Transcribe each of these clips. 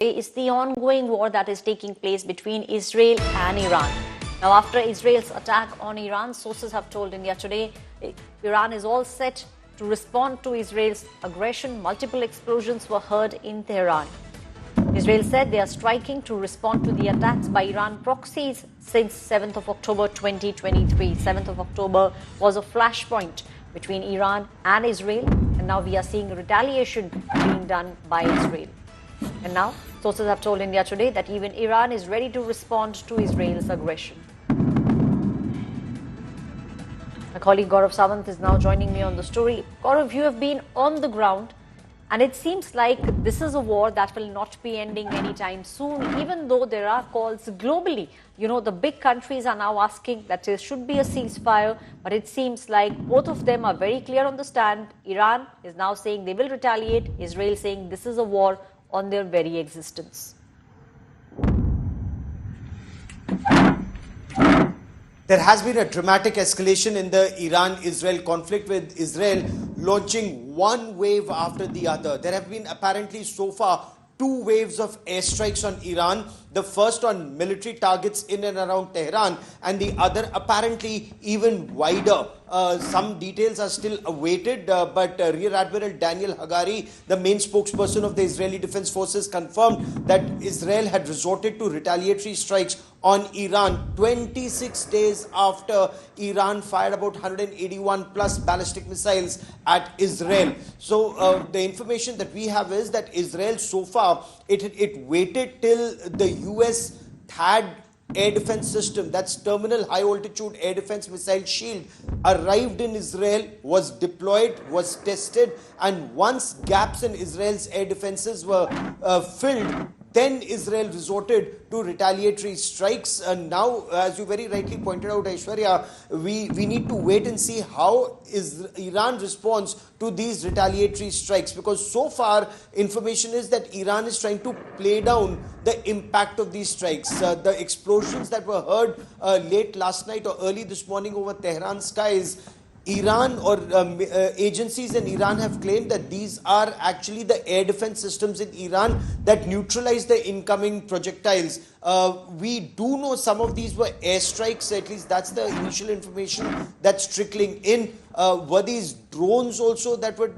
is the ongoing war that is taking place between Israel and Iran. Now, after Israel's attack on Iran, sources have told India Today, Iran is all set to respond to Israel's aggression. Multiple explosions were heard in Tehran. Israel said they are striking to respond to the attacks by Iran proxies since 7th of October 2023. 7th of October was a flashpoint between Iran and Israel, and now we are seeing retaliation being done by Israel. And now, sources have told India Today that even Iran is ready to respond to Israel's aggression. My colleague Gaurav Sawant is now joining me on the story. Gaurav, you have been on the ground, and it seems like this is a war that will not be ending anytime soon, even though there are calls globally. You know, the big countries are now asking that there should be a ceasefire, but it seems like both of them are very clear on the stand. Iran is now saying they will retaliate, Israel saying this is a war on their very existence. There has been a dramatic escalation in the Iran-Israel conflict, with Israel launching one wave after the other. There have been apparently so far 2 waves of airstrikes on Iran, the first on military targets in and around Tehran, and the other apparently even wider. Some details are still awaited, but Rear Admiral Daniel Hagari, the main spokesperson of the Israeli Defense Forces, confirmed that Israel had resorted to retaliatory strikes on Iran 26 days after Iran fired about 181 plus ballistic missiles at Israel. So the information that we have is that Israel so far, it waited till the US THAAD air defense system, that's Terminal High Altitude Air Defense Missile Shield, arrived in Israel, was deployed, was tested, and once gaps in Israel's air defenses were filled, then Israel resorted to retaliatory strikes. And now, as you very rightly pointed out, Aishwarya, we need to wait and see how Iran responds to these retaliatory strikes, because so far information is that Iran is trying to play down the impact of these strikes. The explosions that were heard late last night or early this morning over Tehran skies, Iran or agencies in Iran have claimed that these are actually the air defense systems in Iran that neutralize the incoming projectiles. We do know some of these were airstrikes, at least that's the initial information that's trickling in. Were these drones also that were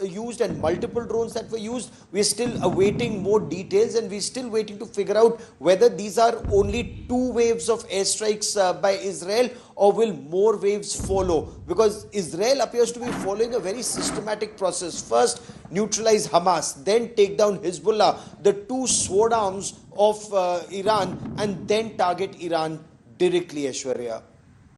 used, and multiple drones that were used? We're still awaiting more details, and we're still waiting to figure out whether these are only 2 waves of airstrikes by Israel, or will more waves follow, because Israel appears to be following a very systematic process. First, neutralize Hamas, then take down Hezbollah, the 2 sword arms of Iran, and then target Iran directly, Aishwarya.